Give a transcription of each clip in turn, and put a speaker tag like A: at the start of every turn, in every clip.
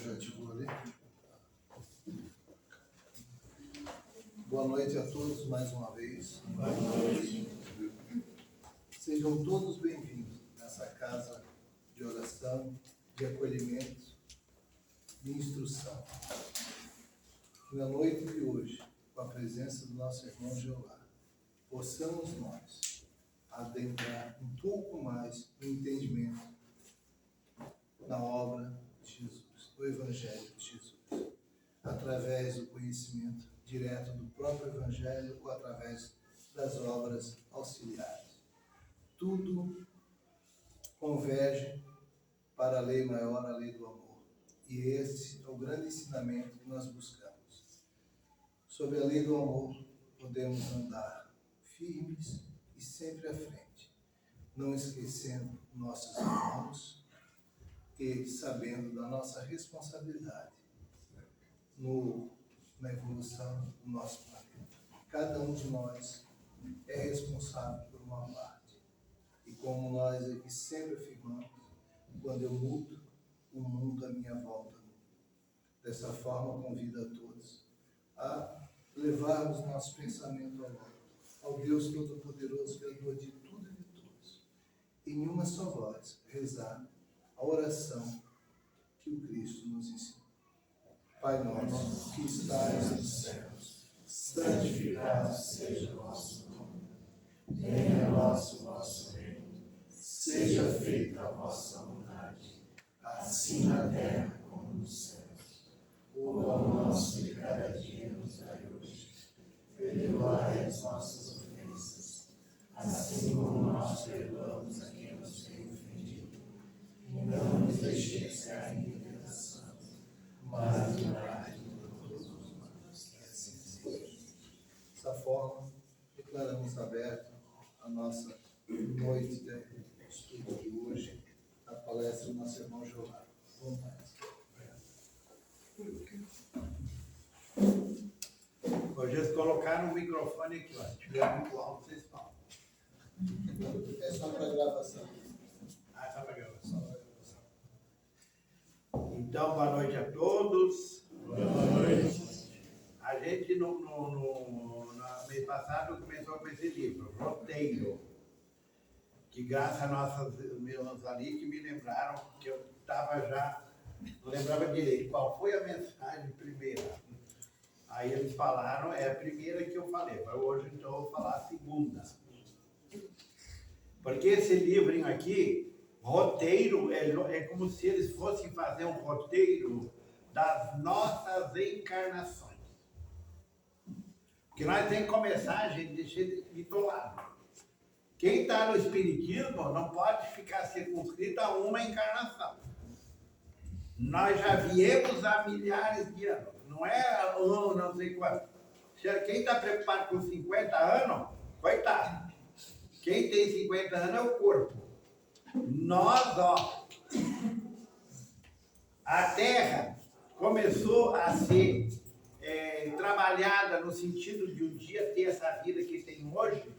A: já ativou ali. Boa noite a todos mais uma vez. Boa noite. Sejam todos bem-vindos nessa casa de oração, de acolhimento, de instrução. Que na noite de hoje, com a presença do nosso irmão Jeová, possamos nós adentrar um pouco mais no entendimento da obra de Jesus, do Evangelho de Jesus, através do conhecimento direto do próprio Evangelho ou através das obras auxiliares. Tudo converge para a lei maior, a lei do amor. E esse é o grande ensinamento que nós buscamos. Sob a lei do amor, podemos andar firmes e sempre à frente, não esquecendo nossos irmãos e sabendo da nossa responsabilidade na evolução do nosso planeta. Cada um de nós é responsável por uma parte. E como nós aqui sempre afirmamos, quando eu mudo, o mundo à minha volta muda. Dessa forma, convido a todos a levarmos nosso pensamento ao Deus Todo-Poderoso, Criador de tudo e de todos. Em uma só voz, rezar a oração que o Cristo nos ensinou. Pai nosso, que estais nos céus, santificado seja o vosso nome. Venha a nós o vosso reino. Seja feita a vossa vontade, assim na terra como nos céus. O pão nosso de cada dia nos dai hoje. Perdoai as nossas ofensas, assim como nós perdoamos a quem nos tem ofendido. E não nos deixeis cair em tentação, mas livrai-nos de todos os males. Que assim seja. Dessa forma, declaramos aberta a nossa noite de estudo de hoje, a palestra do nosso irmão Jeová. Vamos lá.
B: Hoje eles colocaram o microfone aqui, ó. Se tiver muito alto, vocês falam.
A: É só para gravação.
B: Ah, só para gravação. Então, boa noite a todos.
C: Boa noite.
B: A gente, no mês passado, começou com esse livro, Roteiro, que graças a nossos meus ali que me lembraram que eu estava já, não lembrava direito qual foi a mensagem primeira. Aí eles falaram, é a primeira que eu falei, mas hoje então eu vou falar a segunda. Porque esse livrinho aqui, roteiro, é como se eles fossem fazer um roteiro das nossas encarnações. Porque nós temos que começar, gente, deixar bitolado. Quem está no Espiritismo não pode ficar circunscrito a uma encarnação. Nós já viemos há milhares de anos. Não é não sei quanto. Quem está preocupado com 50 anos, coitado. Quem tem 50 anos é o corpo. Nós, ó, a Terra começou a ser trabalhada no sentido de um dia ter essa vida que tem hoje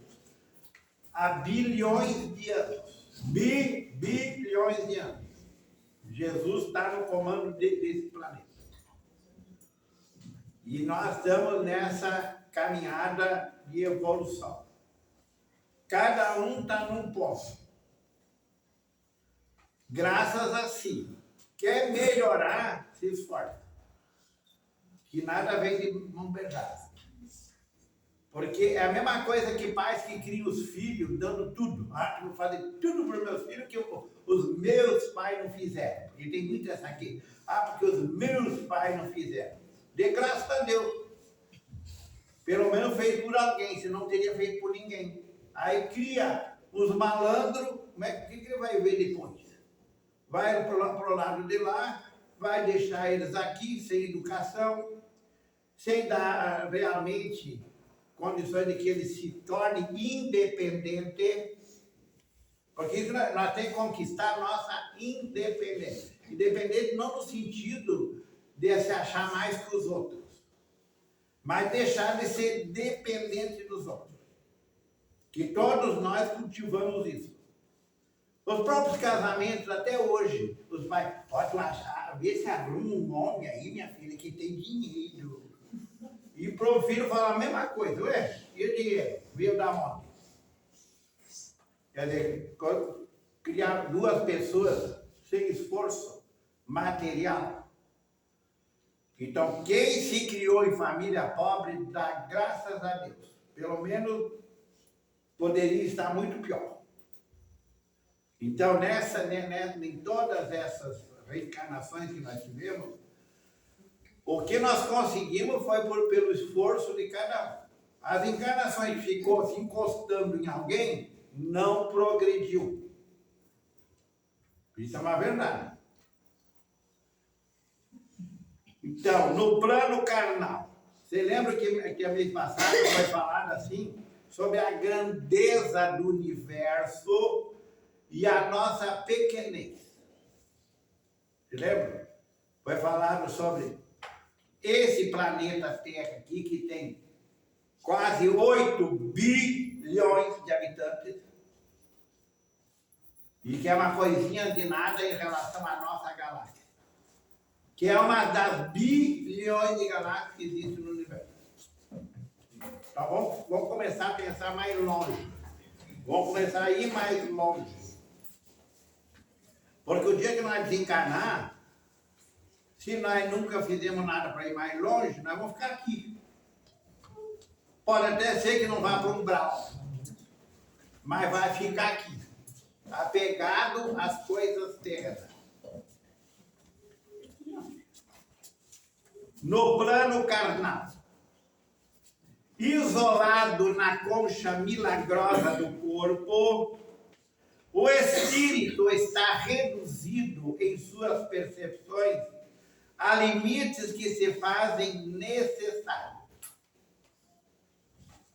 B: há bilhões de anos. Bilhões de anos. Jesus está no comando desse planeta. E nós estamos nessa caminhada de evolução. Cada um está num ponto. Graças a si. Quer melhorar, se esforça. Que nada vem de mão beijada. Porque é a mesma coisa que pais que criam os filhos dando tudo. Ah, eu vou fazer tudo para os meus filhos que os meus pais não fizeram. E tem muito essa aqui. Ah, porque os meus pais não fizeram. De graça a Deus. Pelo menos fez por alguém, senão não teria feito por ninguém. Aí cria os malandros, o que ele vai ver depois? Vai para o lado de lá, vai deixar eles aqui sem educação, sem dar realmente condições de que eles se tornem independentes, porque isso nós temos que conquistar a nossa independência. Independente não no sentido de se achar mais que os outros, mas deixar de ser dependente dos outros. Que todos nós cultivamos isso. Os próprios casamentos, até hoje, os pais, pode achar, vê se arruma um homem aí, minha filha, que tem dinheiro. E pro filho falar a mesma coisa. Ué, e o dinheiro? Veio da onde? Quer dizer, criar duas pessoas sem esforço material. Então, quem se criou em família pobre, dá graças a Deus. Pelo menos poderia estar muito pior. Então, em todas essas reencarnações que nós tivemos, o que nós conseguimos foi pelo esforço de cada um. As encarnações que ficou se encostando em alguém, não progrediu. Isso é uma verdade. Então, no plano carnal, você lembra que a vez passada foi falado assim, sobre a grandeza do universo e a nossa pequenez. Você lembra? Foi falado sobre esse planeta Terra aqui, que tem quase 8 bilhões de habitantes, e que é uma coisinha de nada em relação à nossa galáxia, que é uma das bilhões de galáxias que existem no universo. Então vamos começar a pensar mais longe. Vamos começar a ir mais longe. Porque o dia que nós desencarnar, se nós nunca fizemos nada para ir mais longe, nós vamos ficar aqui. Pode até ser que não vá para um umbral, mas vai ficar aqui, apegado às coisas terrenas. No plano carnal, isolado na concha milagrosa do corpo, o espírito está reduzido em suas percepções a limites que se fazem necessários.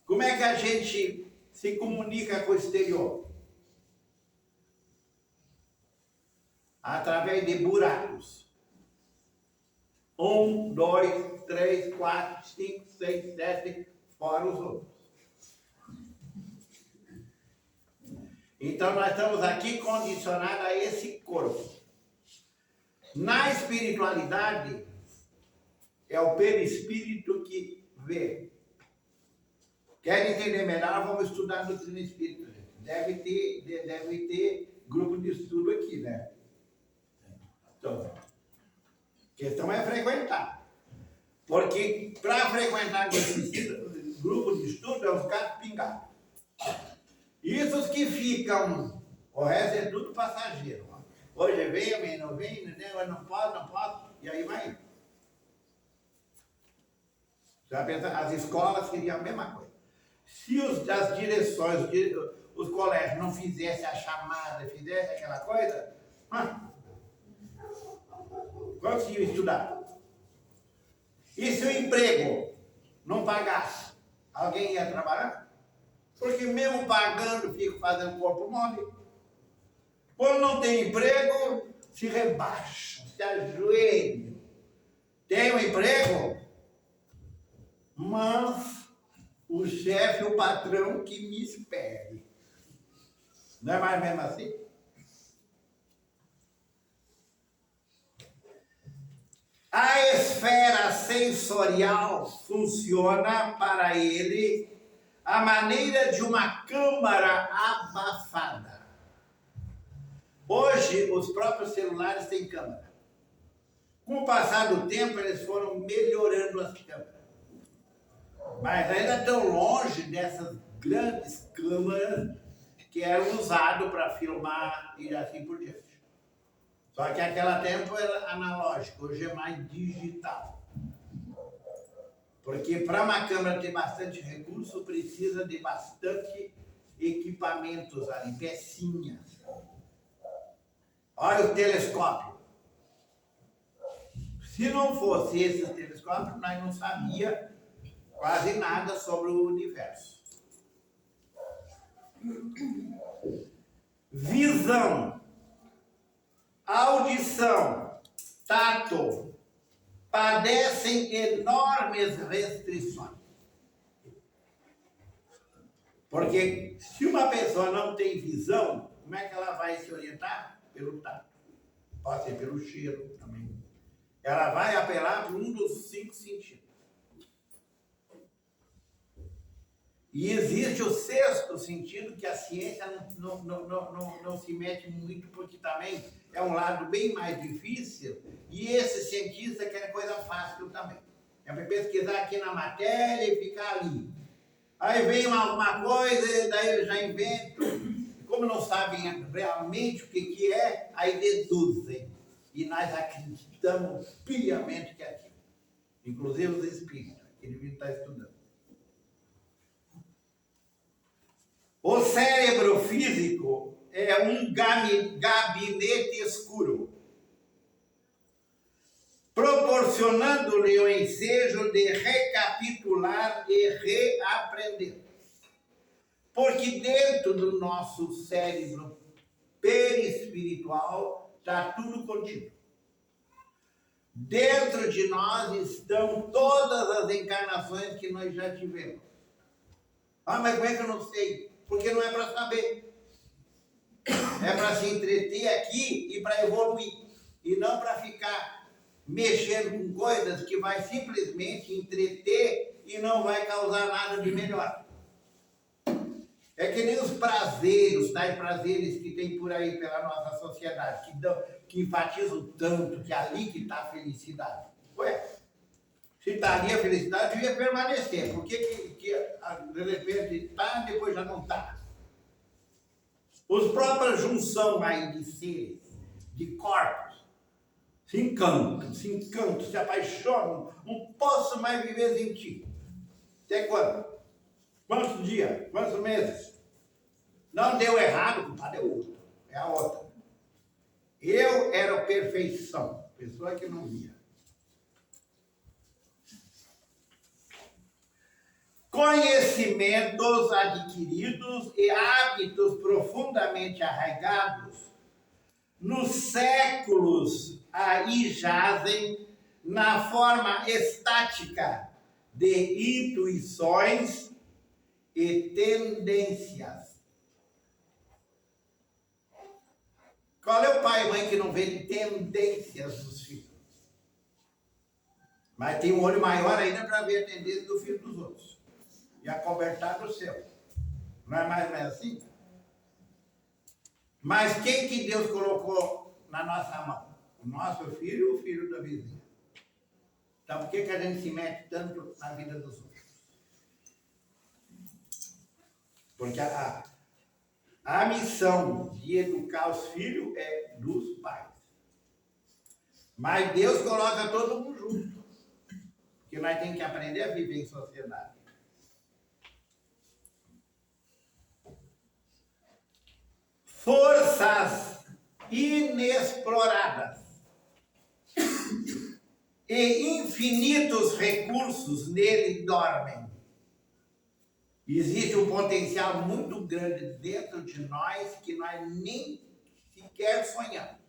B: Como é que a gente se comunica com o exterior? Através de buracos. 1, 2, 3, 4, 5, 6, 7, fora os outros. Então nós estamos aqui condicionados a esse corpo. Na espiritualidade, é o perispírito que vê. Quer entender melhor? Vamos estudar doutrina espírita. Deve ter grupo de estudo aqui, né? Então, a questão é frequentar. Porque para frequentar grupo de estudo é os gatos pingados. Isso os que ficam, o resto é tudo passageiro. Hoje vem, amanhã não vem, não posso, e aí vai. Você vai pensar, as escolas queriam a mesma coisa. Se as direções, os colégios não fizessem a chamada, fizessem aquela coisa, quantos iam estudar? E se o emprego não pagasse, alguém ia trabalhar? Porque mesmo pagando, fica fazendo corpo mole. Quando não tem emprego, se rebaixam, se ajoelham. Tem um emprego, mas o chefe, o patrão que me espere. Não é mais mesmo assim? A esfera sensorial funciona para ele a maneira de uma câmara abafada. Hoje, os próprios celulares têm câmera. Com o passar do tempo, eles foram melhorando as câmeras. Mas ainda estão longe dessas grandes câmeras que eram usadas para filmar e assim por diante. Só que naquele tempo era analógico, hoje é mais digital. Porque para uma câmera ter bastante recurso, precisa de bastante equipamentos ali, pecinhas. Olha o telescópio. Se não fosse esse telescópio, nós não sabíamos quase nada sobre o universo. Visão, audição, tato, padecem enormes restrições. Porque se uma pessoa não tem visão, como é que ela vai se orientar? Pelo tato. Pode ser pelo cheiro também. Ela vai apelar para um dos 5 sentidos. E existe o 6º sentido, que a ciência não se mete muito, porque também é um lado bem mais difícil, e esse cientista quer coisa fácil também. É para pesquisar aqui na matéria e ficar ali. Aí vem alguma coisa, daí eles já inventam. Como não sabem realmente o que é, aí deduzem. E nós acreditamos piamente que é aquilo. Inclusive os espíritos, que deviam estar estudando. O cérebro físico é um gabinete escuro, proporcionando-lhe o ensejo de recapitular e reaprender. Porque dentro do nosso cérebro perispiritual está tudo contido. Dentro de nós estão todas as encarnações que nós já tivemos. Ah, mas como é que eu não sei? Porque não é para saber. É para se entreter aqui e para evoluir. E não para ficar mexendo com coisas que vai simplesmente entreter e não vai causar nada de melhor. É que nem os prazeres, tais prazeres que tem por aí pela nossa sociedade, que enfatizam tanto que ali que está a felicidade. Ué, se está ali a felicidade, devia permanecer. Por que de repente está, depois já não está? Os próprios junção aí de seres, de corpos, se encantam, se apaixonam. Não posso mais viver sem ti. Até quando? Quantos dias? Quantos meses? Não deu errado, o culpado é outro. É a outra. Eu era a perfeição. Pessoa que não via. Conhecimentos adquiridos e hábitos profundamente arraigados nos séculos aí jazem na forma estática de intuições e tendências. Qual é o pai e mãe que não vê tendências dos filhos? Mas tem um olho maior ainda para ver a tendência do filho dos outros. E acobertar do céu. Não é mais assim? Mas quem que Deus colocou na nossa mão? O nosso filho ou o filho da vizinha? Então por que a gente se mete tanto na vida dos outros? Porque a missão de educar os filhos é dos pais. Mas Deus coloca todo mundo junto. Porque nós temos que aprender a viver em sociedade. Forças inexploradas e infinitos recursos nele dormem. Existe um potencial muito grande dentro de nós que nós nem sequer sonhamos,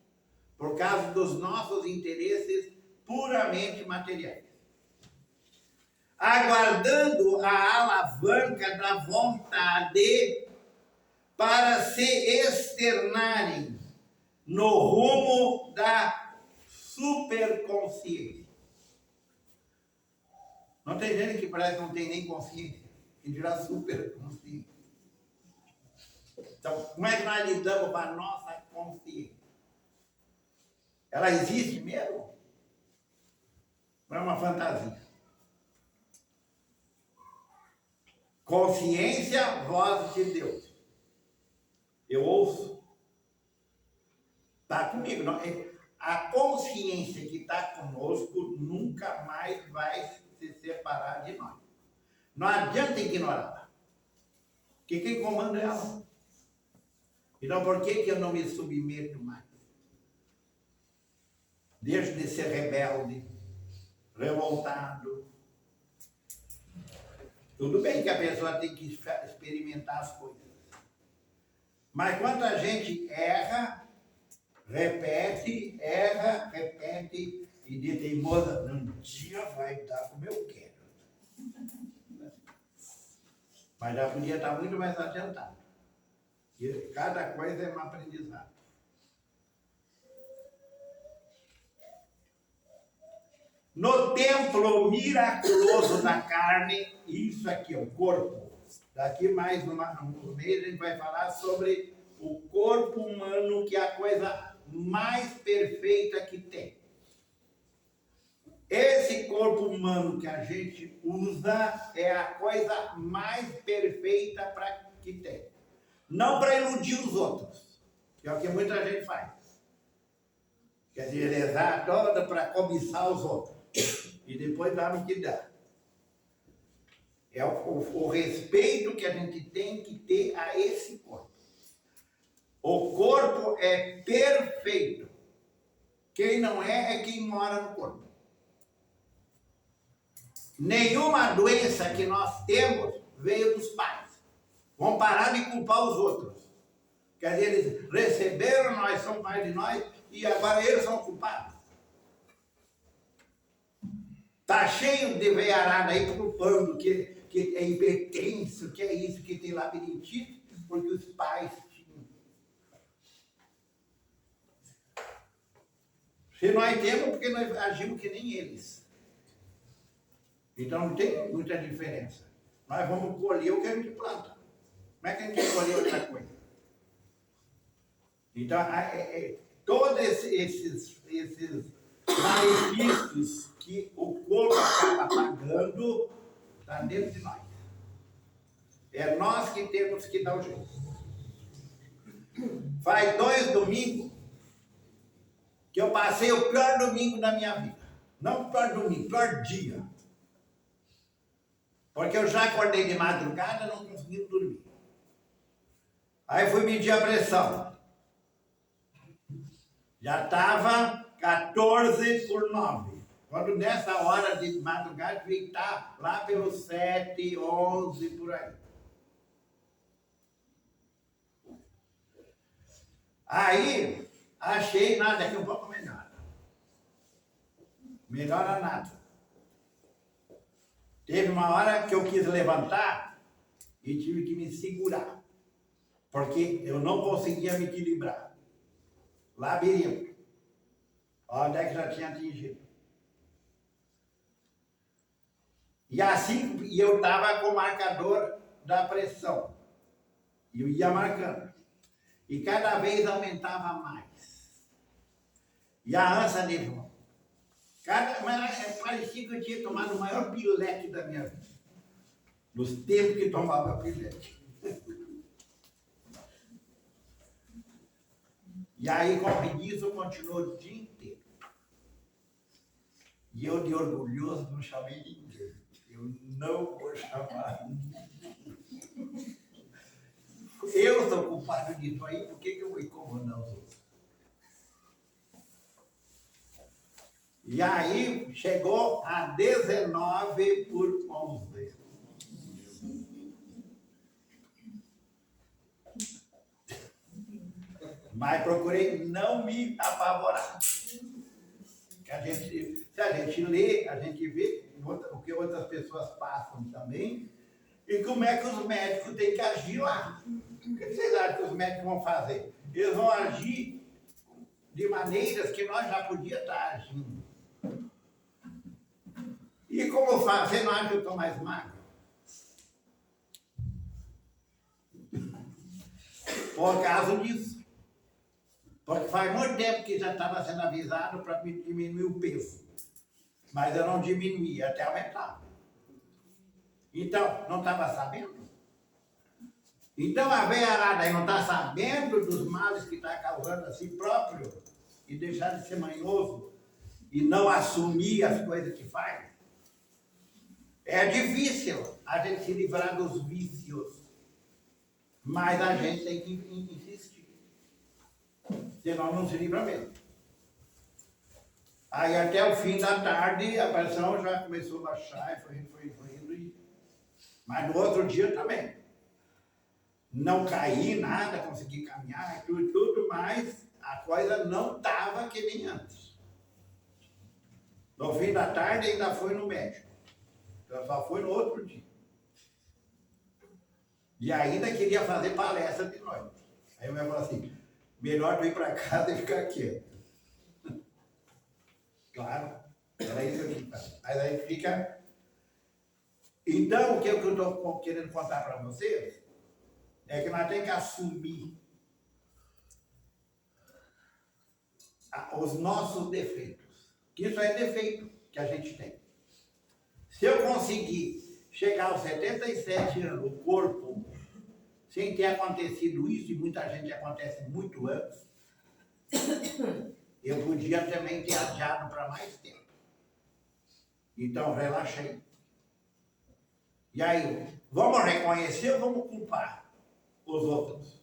B: por causa dos nossos interesses puramente materiais. Aguardando a alavanca da vontade para se externarem no rumo da superconsciência. Não tem gente que parece que não tem nem consciência, que dirá superconsciência. Então, como é que nós lidamos com a nossa consciência? Ela existe mesmo? Não é uma fantasia? Consciência, voz de Deus. Eu ouço. Está comigo. Não, a consciência que está conosco nunca mais vai se separar de nós. Não adianta ignorá-la. Porque quem comanda é ela. Então por que eu não me submeto mais? Deixo de ser rebelde, revoltado. Tudo bem que a pessoa tem que experimentar as coisas. Mas quando a gente erra, repete, e de teimosa, um dia vai dar como eu quero. Mas já podia estar muito mais adiantado. E cada coisa é um aprendizado. No templo miraculoso da carne, isso aqui é o corpo. Daqui mais um mês a gente vai falar sobre o corpo humano, que é a coisa mais perfeita que tem. Esse corpo humano que a gente usa é a coisa mais perfeita que tem. Não para iludir os outros, que é o que muita gente faz. Quer dizer, rezar toda para cobiçar os outros. E depois dá no que dá. É o respeito que a gente tem que ter a esse corpo. O corpo é perfeito. Quem não é quem mora no corpo. Nenhuma doença que nós temos veio dos pais. Vamos parar de culpar os outros. Quer dizer, eles receberam, nós são pais de nós, e agora eles são culpados. Está cheio de veiarada aí culpando que é hipertenso, que é isso, que tem labirintite, porque os pais tinham. Se nós temos, porque nós agimos que nem eles. Então não tem muita diferença. Nós vamos colher o que a gente planta. Como é que a gente vai colher outra coisa? Então, todos esses malefícios que o corpo acaba pagando, está dentro de nós. É nós que temos que dar o jeito. Faz 2 domingos que eu passei o pior domingo da minha vida. Não o pior domingo, o pior dia. Porque eu já acordei de madrugada e não consegui dormir. Aí fui medir a pressão. Já estava 14/9. Quando nessa hora de madrugada, vi que está lá pelos 7, 11, por aí. Aí, achei nada, que um pouco melhor. Melhora nada. Teve uma hora que eu quis levantar e tive que me segurar. Porque eu não conseguia me equilibrar. Labirinto. Onde é que já tinha atingido? E assim, eu estava com o marcador da pressão. E eu ia marcando. E cada vez aumentava mais. E a ânsia de novo. Parecia que eu tinha tomado o maior pileque da minha vida. Nos tempos que tomava pileque. E aí, com preguiça, continuou o dia inteiro. E eu, de orgulhoso, não chamei ninguém. Eu não vou chamar ninguém. Eu sou culpado disso aí, por que eu vou incomodar os outros? E aí, chegou a 19/11. Mas procurei não me apavorar. Se a gente lê, a gente vê o que outras pessoas passam também e como é que os médicos têm que agir lá. O que vocês acham que os médicos vão fazer? Eles vão agir de maneiras que nós já podíamos estar agindo. E como fazer? Você não acha que eu estou mais magro? Por causa disso. Porque faz muito tempo que já estava sendo avisado para diminuir o peso. Mas eu não diminuía, até aumentava. Então, não estava sabendo? Então a veiarada aí não está sabendo dos males que está causando a si próprio e deixar de ser manhoso e não assumir as coisas que faz? É difícil a gente se livrar dos vícios, mas a gente tem que insistir. Senão não se livra mesmo. Aí até o fim da tarde a pressão já começou a baixar e foi indo. Mas no outro dia também. Não caí nada, consegui caminhar e tudo, mas a coisa não estava que nem antes. No fim da tarde ainda foi no médico. Então só foi no outro dia. E ainda queria fazer palestra de noite. Aí eu ia falar assim, melhor tu ir para casa e ficar quieto. Claro, Era isso que eu tinha. Mas aí fica. Então, o que eu estou querendo contar para vocês é que nós temos que assumir os nossos defeitos. Que isso é defeito que a gente tem. Se eu conseguir chegar aos 77 anos, o corpo, sem ter acontecido isso, e muita gente acontece muito antes, eu podia também ter adiado para mais tempo. Então, relaxei. E aí, vamos reconhecer ou vamos culpar os outros?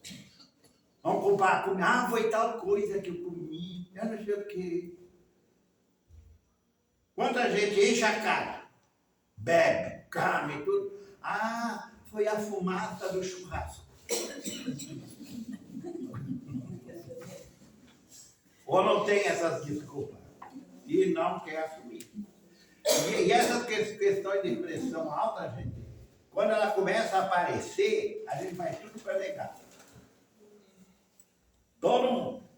B: Vamos culpar a comida. Ah, foi tal coisa que eu comi, eu não sei o quê. Quanta gente enche a cara, bebe, come, tudo. Ah, foi a fumaça do churrasco. Ou não tem essas desculpas. E não quer assumir. E essas questões de pressão alta, gente, quando ela começa a aparecer, a gente vai tudo para negar. Todo mundo.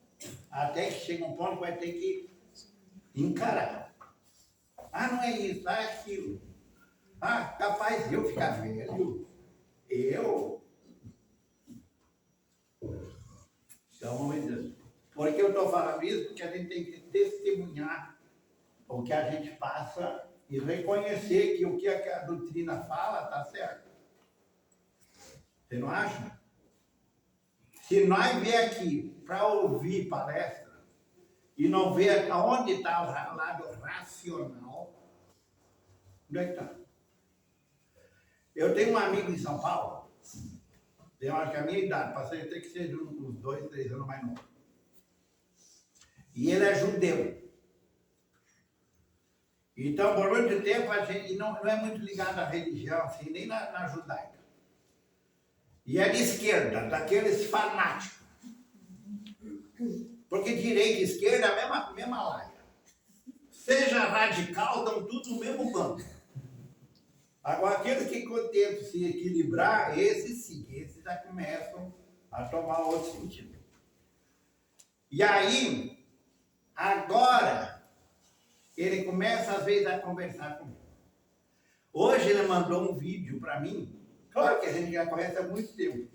B: Até que chega um ponto que vai ter que encarar. Ah, não é isso, ah, é aquilo. Ah, capaz de eu ficar velho. Eu? Então, vamos dizer. Por que eu estou falando isso? Porque a gente tem que testemunhar o que a gente passa e reconhecer que o que a doutrina fala está certo. Você não acha? Se nós vier aqui para ouvir palestra e não ver aonde está o lado racional, onde é que está? Eu tenho um amigo em São Paulo, tem acho que a minha idade, passei até que seja uns 2, 3 anos mais novo. E ele é judeu. Então, por muito tempo, a gente não é muito ligado à religião, assim, nem na judaica. E é de esquerda, daqueles fanáticos. Porque direita e esquerda é a mesma laia. Seja radical, dão tudo no mesmo banco. Agora, aqueles que tentam se equilibrar, esses sim, esses já começam a tomar outro sentido. E aí, agora, ele começa às vezes a conversar comigo. Hoje ele mandou um vídeo para mim, claro que a gente já conhece há muito tempo,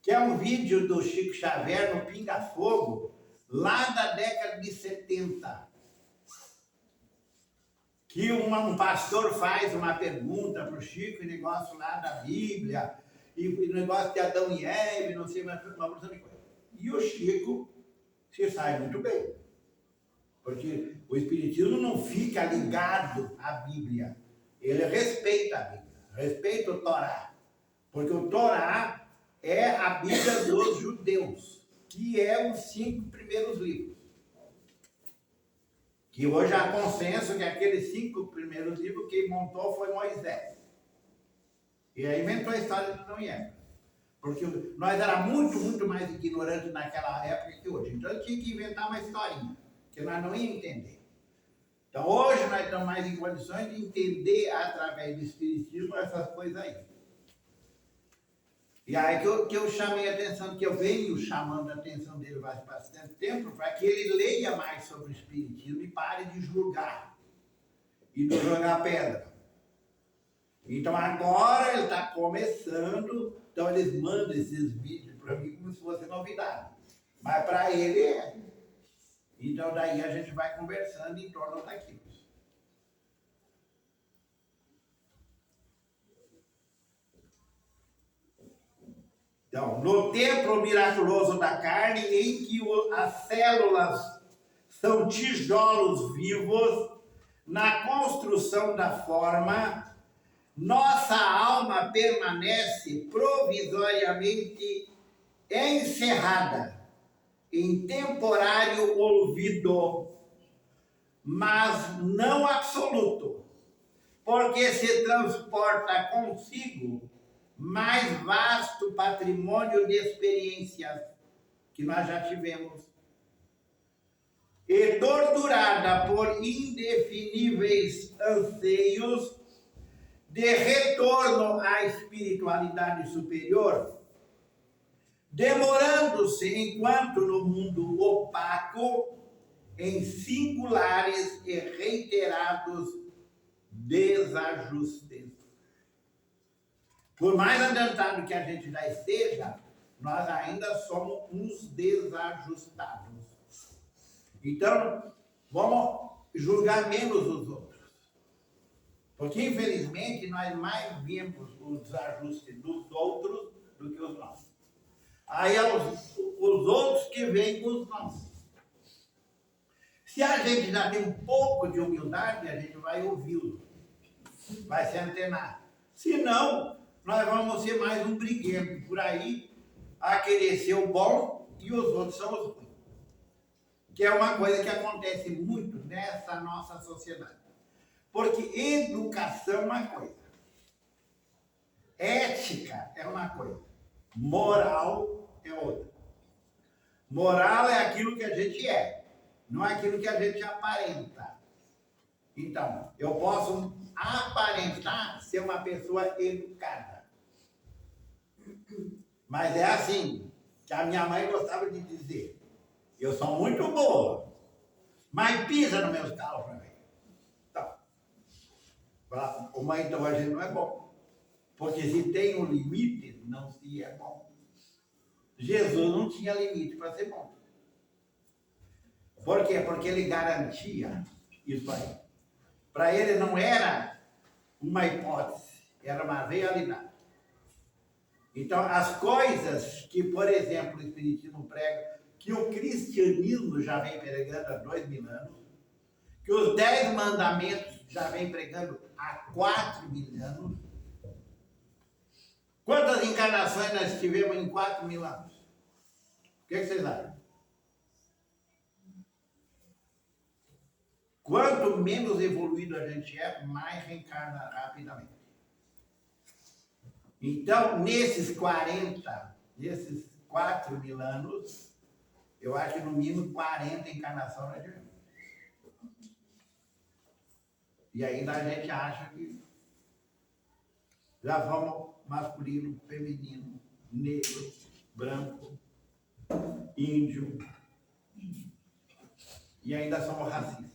B: que é um vídeo do Chico Xavier no Pinga Fogo, lá da década de 70. Que um pastor faz uma pergunta para o Chico, e negócio lá da Bíblia, e o negócio de Adão e Eva, não sei mais, uma porção de coisa. E o Chico se sai muito bem. Porque o Espiritismo não fica ligado à Bíblia. Ele respeita a Bíblia, respeita o Torá. Porque o Torá é a Bíblia dos judeus, que é os 5 primeiros livros. Que hoje há consenso que aqueles 5 primeiros livros quem montou foi Moisés. E aí inventou a história de Adão e Eva. Porque nós éramos muito mais ignorantes naquela época que hoje. Então eu tinha que inventar uma historinha, que nós não íamos entender. Então hoje nós estamos mais em condições de entender através do Espiritismo essas coisas aí. E aí que eu chamei a atenção, que eu venho chamando a atenção dele faz bastante tempo, para que ele leia mais sobre o Espiritismo e pare de julgar e de jogar pedra. Então agora ele está começando, então eles mandam esses vídeos para mim como se fosse novidade. Mas para ele é. Então daí a gente vai conversando em torno daquilo. Então, no templo miraculoso da carne, em que as células são tijolos vivos, na construção da forma, nossa alma permanece provisoriamente encerrada em temporário olvido, mas não absoluto, porque se transporta consigo mais vasto patrimônio de experiências que nós já tivemos, e torturada por indefiníveis anseios de retorno à espiritualidade superior, demorando-se enquanto no mundo opaco em singulares e reiterados desajustes. Por mais adiantado que a gente já esteja, nós ainda somos uns desajustados. Então, vamos julgar menos os outros. Porque, infelizmente, nós mais vemos os desajustes dos outros do que os nossos. Aí é os outros que vêm com os nossos. Se a gente já tem um pouco de humildade, a gente vai ouvi-lo, vai se antenar. Se não, nós vamos ser mais um briguento por aí, a querer ser o bom e os outros são os ruins. Que é uma coisa que acontece muito nessa nossa sociedade. Porque educação é uma coisa, ética é uma coisa, moral é outra. Moral é aquilo que a gente é, não é aquilo que a gente aparenta. Então, eu posso aparentar ser uma pessoa educada. Mas é assim, que a minha mãe gostava de dizer, eu sou muito boa, mas pisa nos meus calos para mim. Então, mãe, então a gente não é bom. Porque se tem um limite, não se é bom. Jesus não tinha limite para ser bom. Por quê? Porque ele garantia isso aí. Para ele não era uma hipótese, era uma realidade. Então, as coisas que, por exemplo, o Espiritismo prega, que o cristianismo já vem pregando há 2000 anos, que os 10 mandamentos já vem pregando há 4000 anos. Quantas encarnações nós tivemos em 4000 anos? O que vocês acham? Quanto menos evoluído a gente é, mais reencarna rapidamente. Então, nesses 4000 anos, eu acho que no mínimo 40 encarnações nós tivemos. E ainda a gente acha que já vamos masculino, feminino, negro, branco, índio, e ainda somos racistas.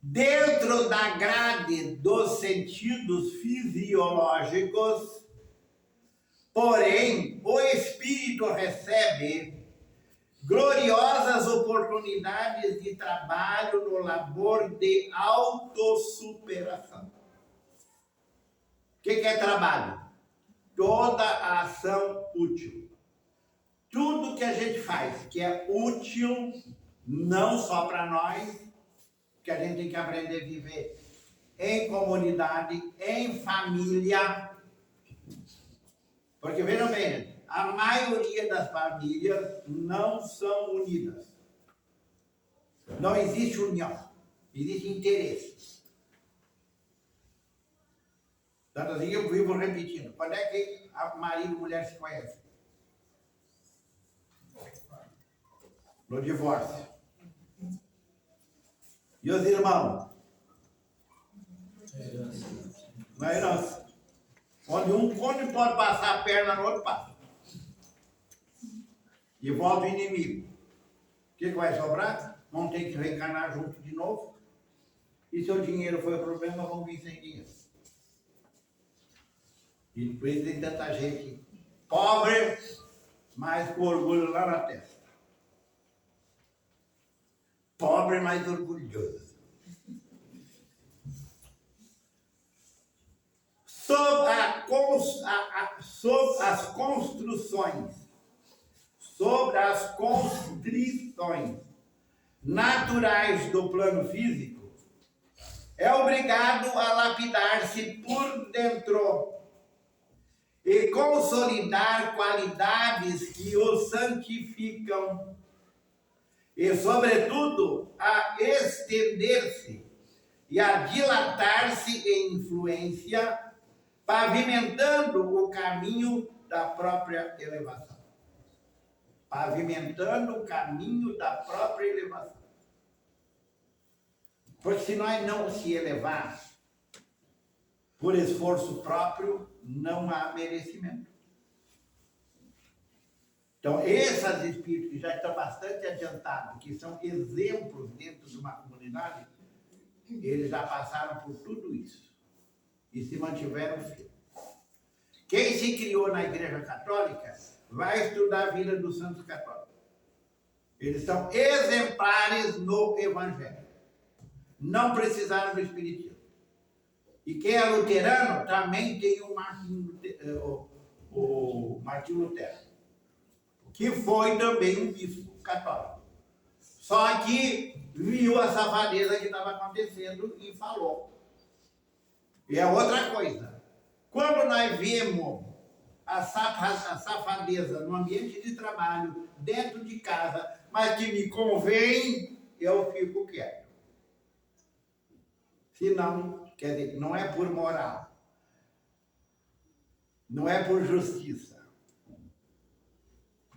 B: Dentro da grade dos sentidos fisiológicos, porém, o espírito recebe gloriosas oportunidades de trabalho no labor de autossuperação. O que é trabalho? Toda a ação útil. Tudo que a gente faz que é útil, não só para nós, que a gente tem que aprender a viver em comunidade, em família. Porque, vejam bem, a maioria das famílias não são unidas. Não existe união, existe interesse. Tanto assim eu vivo repetindo. Quando é que marido e mulher se conhecem? No divórcio. E os irmãos? Na herança. Onde um pode passar a perna no outro passa. E volta o inimigo. O que vai sobrar? Vão ter que reencarnar junto de novo. E se o dinheiro foi o problema, vão vir sem dinheiro. E por isso tem tanta gente pobre, mas com orgulho lá na testa. Pobre, mas orgulhoso. Sobre as construções, sobre as constrições naturais do plano físico, é obrigado a lapidar-se por dentro e consolidar qualidades que o santificam e, sobretudo, a estender-se e a dilatar-se em influência, pavimentando o caminho da própria elevação. Pavimentando o caminho da própria elevação. Porque se nós não se elevar por esforço próprio, não há merecimento. Então, esses espíritos que já estão bastante adiantados, que são exemplos dentro de uma comunidade, eles já passaram por tudo isso e se mantiveram firmes. Quem se criou na Igreja Católica vai estudar a vida dos santos católicos. Eles são exemplares no Evangelho. Não precisaram do Espiritismo. E quem é luterano também tem o Martinho Lutero, que foi também um bispo católico. Só que viu a safadeza que estava acontecendo e falou. E é outra coisa. Quando nós vemos a safadeza no ambiente de trabalho, dentro de casa, mas que me convém, eu fico quieto. Se não, quer dizer, não é por moral, não é por justiça.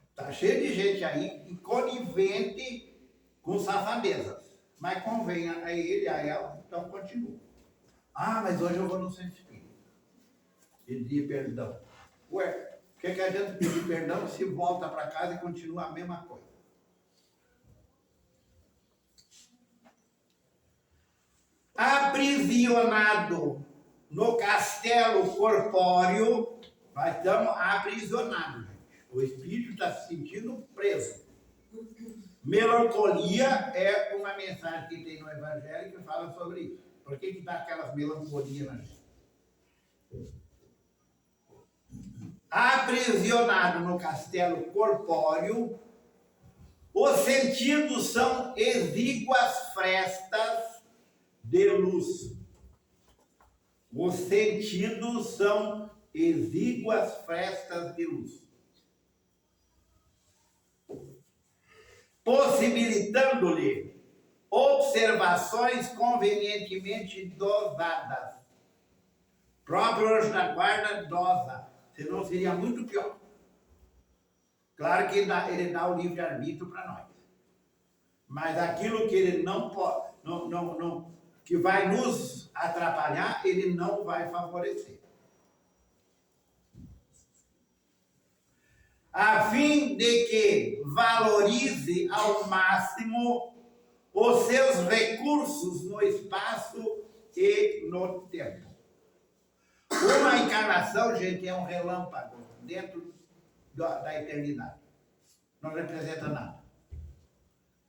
B: Está cheio de gente aí conivente com safadezas, mas convém a ele, a ela, então continua. Ah, mas hoje eu vou no centro espírita pedir perdão. Ué, o que adianta pedir perdão se volta para casa e continua a mesma coisa? Aprisionado no castelo corpóreo, nós estamos aprisionados, gente. O espírito está se sentindo preso. Melancolia é uma mensagem que tem no Evangelho que fala sobre isso. Por que dá aquelas melancolias na gente? Aprisionado no castelo corpóreo, os sentidos são exíguas frestas de luz. Os sentidos são exíguas frestas de luz, possibilitando-lhe observações convenientemente dosadas. Próprio anjo da guarda dosa, senão seria muito pior. Claro que ele dá o livre-arbítrio para nós. Mas aquilo que ele não pode, que vai nos atrapalhar, ele não vai favorecer. A fim de que valorize ao máximo os seus recursos no espaço e no tempo. Uma encarnação, gente, é um relâmpago dentro da eternidade. Não representa nada.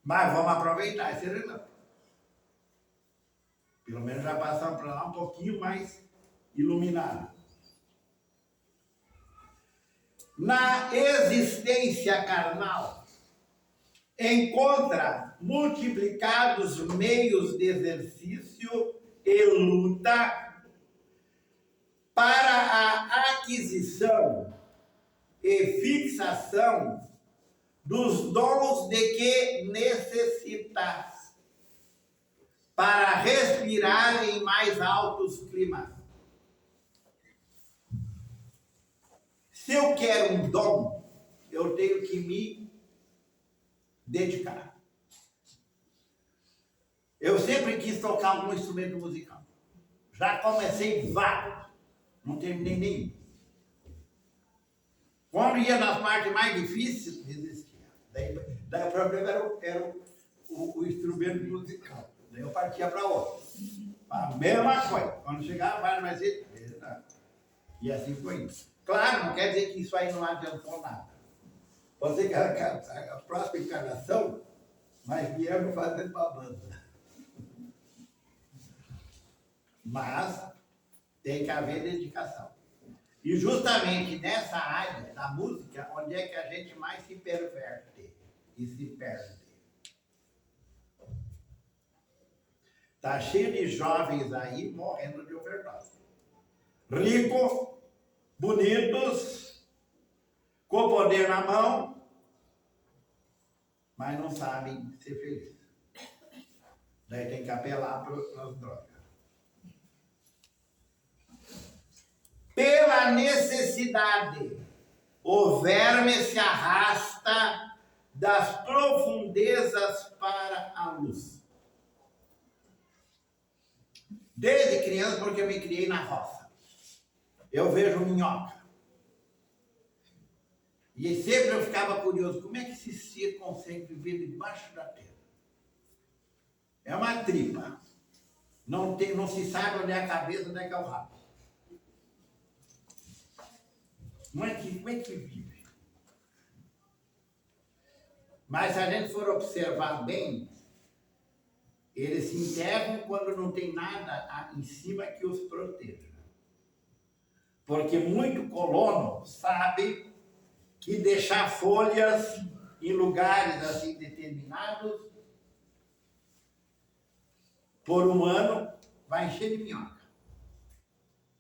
B: Mas vamos aproveitar esse relâmpago. Pelo menos já passamos para lá um pouquinho mais iluminado. Na existência carnal, encontra multiplicados meios de exercício e luta para a aquisição e fixação dos dons de que necessitas para respirar em mais altos climas. Se eu quero um dom, eu tenho que me dedicar. Eu sempre quis tocar algum instrumento musical. Já comecei vários, não terminei nenhum. Quando ia nas partes mais difíceis, resistia. Daí o problema era o instrumento musical. Daí eu partia para outro. A mesma coisa. Quando chegava a parte mais cedo, e assim foi isso. Claro, não quer dizer que isso aí não adiantou nada. Você que a próxima encarnação, nós viemos fazendo uma banda. Mas tem que haver dedicação. E justamente nessa área da música, onde é que a gente mais se perverte e se perde. Está cheio de jovens aí morrendo de overdose. Ricos, bonitos, com poder na mão, mas não sabem ser felizes. Daí tem que apelar para as drogas. Pela necessidade, o verme se arrasta das profundezas para a luz. Desde criança, porque eu me criei na roça, eu vejo minhoca. E sempre eu ficava curioso, como é que esse ser consegue viver debaixo da terra? É uma tripa. Não se sabe onde é a cabeça, onde é que é o rabo. Como é que vive? Mas se a gente for observar bem, eles se enterram quando não tem nada em cima que os proteja. Porque muito colono sabe que deixar folhas em lugares assim determinados por um ano vai encher de minhoca.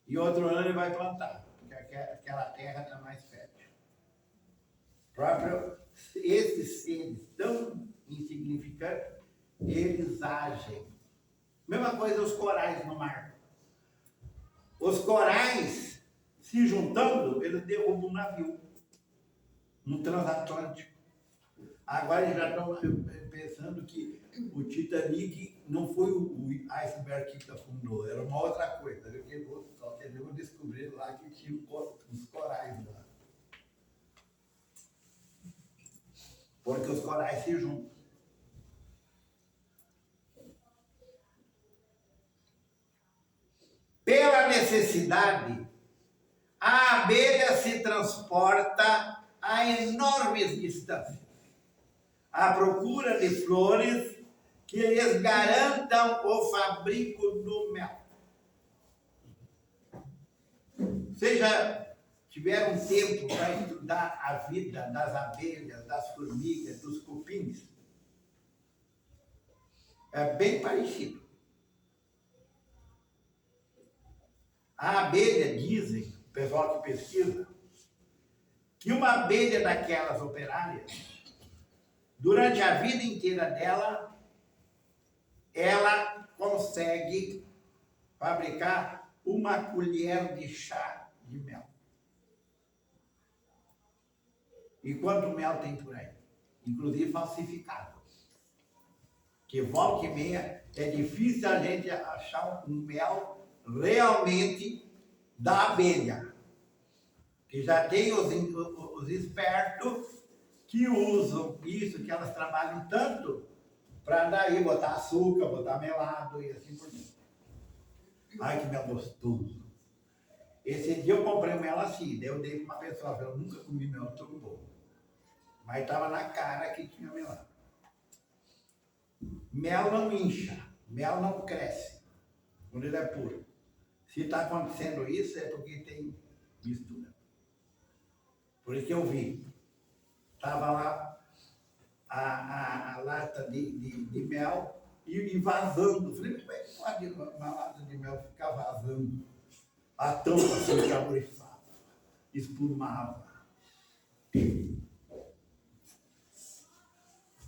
B: E outro ano ele vai plantar, porque aquela terra está mais fértil. Esses seres tão insignificantes, eles agem. Mesma coisa os corais no mar. Os corais, se juntando, eles derrubam um navio, um transatlântico. Agora eles já estão pensando que o Titanic não foi o iceberg que afundou, era uma outra coisa. Eu vou descobrir lá que tinha os corais lá. Porque os corais se juntam. Pela necessidade, a abelha se transporta a enormes distâncias, à procura de flores que lhes garantam o fabrico do mel. Vocês já tiveram tempo para estudar a vida das abelhas, das formigas, dos cupins? É bem parecido. A abelha, dizem, o pessoal que pesquisa, que uma abelha daquelas operárias, durante a vida inteira dela, ela consegue fabricar uma colher de chá de mel. E quanto mel tem por aí? Inclusive falsificado. Que volta e meia é difícil a gente achar um mel realmente da abelha. Que já tem os espertos que usam isso, que elas trabalham tanto, para daí botar açúcar, botar melado e assim por diante. Ai, que mel gostoso. Esse dia eu comprei um mel assim, daí eu dei para uma pessoa, eu nunca comi mel tão bom. Mas estava na cara que tinha melado. Mel não incha, mel não cresce, quando ele é puro. Se está acontecendo isso, é porque tem mistura. Por isso que eu vi. Estava lá a lata de mel e vazando. Falei, como é que pode uma lata de mel ficar vazando? A tampa se cabrifava, espumava.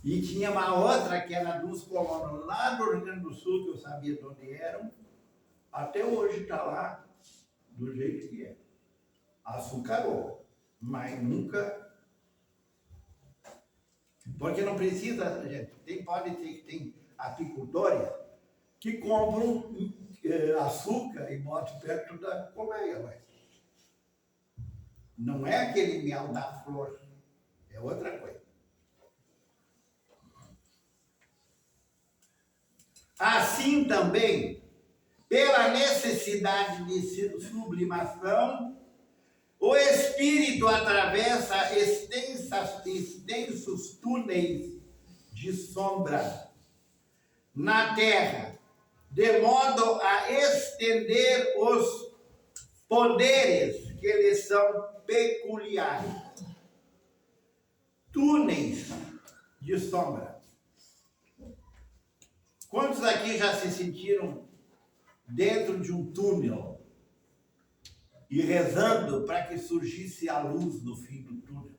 B: E tinha uma outra que era dos colonos lá do Rio Grande do Sul, que eu sabia de onde eram. Até hoje está lá do jeito que é. Açucarou, mas nunca. Porque não precisa, gente. Pode ser que tem apicultores que compram açúcar e botam perto da colmeia, mas não é aquele mel da flor, é outra coisa. Assim também, pela necessidade de sublimação, o espírito atravessa extensos túneis de sombra na terra, de modo a estender os poderes que lhes são peculiares. Túneis de sombra. Quantos aqui já se sentiram dentro de um túnel e rezando para que surgisse a luz no fim do túnel?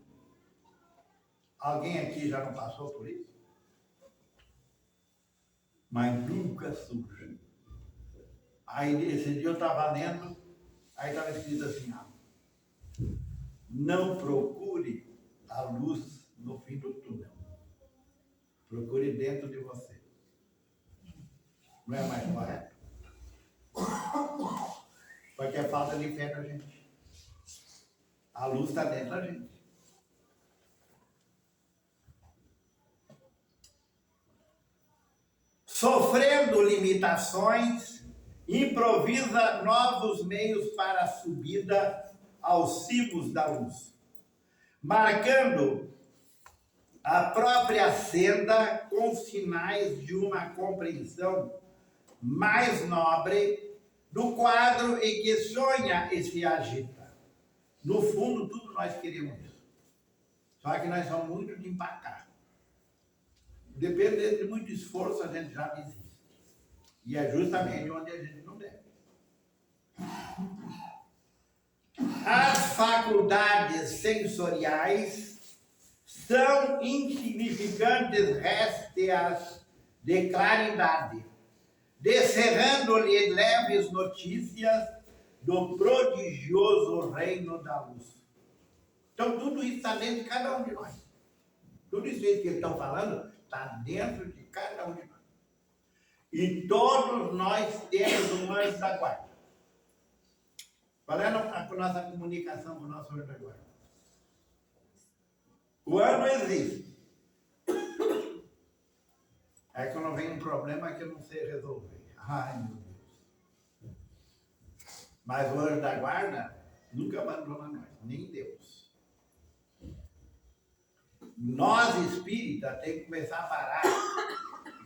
B: Alguém aqui já não passou por isso? Mas nunca surge. Aí esse dia eu estava lendo, aí estava escrito assim, não procure a luz no fim do túnel. Procure dentro de você. Não é mais correto? Porque é falta de fé da gente. A luz está dentro da gente. sofrendo limitações, improvisa novos meios para a subida aos cimos da luz, marcando a própria senda com sinais de uma compreensão mais nobre do quadro em que sonha e se agita. No fundo, tudo nós queremos isso. Só que nós somos muito de empacar. Dependendo de muito esforço, a gente já desiste. E é justamente onde a gente não deve. As faculdades sensoriais são insignificantes résteas de claridade, descerrando-lhe leves notícias do prodigioso reino da luz. Então, tudo isso está dentro de cada um de nós. Tudo isso que eles estão falando está dentro de cada um de nós. E todos nós temos um anjo da guarda. Qual é a nossa comunicação com o nosso anjo da guarda? O ano existe. É quando vem um problema que eu não sei resolver. Ai, meu Deus. Mas o anjo da guarda nunca abandona nós, nem Deus. Nós, espíritas, temos que começar a parar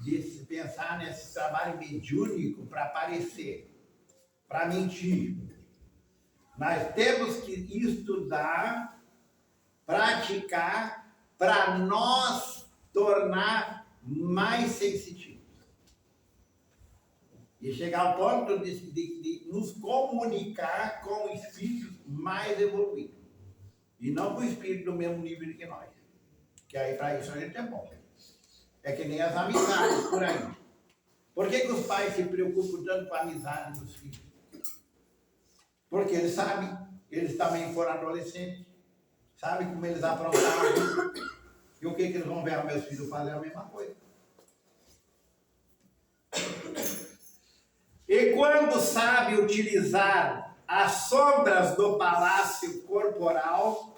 B: de pensar nesse trabalho mediúnico para aparecer, para mentir. Nós temos que estudar, praticar, para nós tornar mais sensitivos. E chegar ao ponto de nos comunicar com espíritos mais evoluídos. E não com espíritos do mesmo nível que nós. Que aí para isso a gente é bom. É que nem as amizades por aí. Por que os pais se preocupam tanto com a amizade dos filhos? Porque eles sabem, eles também foram adolescentes, sabem como eles aprontaram. E o que eles vão ver meus filhos fazer a mesma coisa. E quando sabe utilizar as sombras do palácio corporal,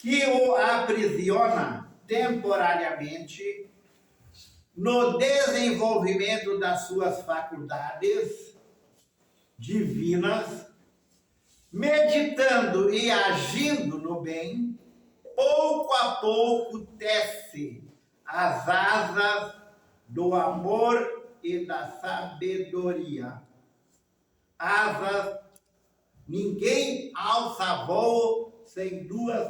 B: que o aprisiona temporariamente no desenvolvimento das suas faculdades divinas, meditando e agindo no bem, pouco a pouco tece as asas do amor e da sabedoria. Asas, ninguém alça voo sem duas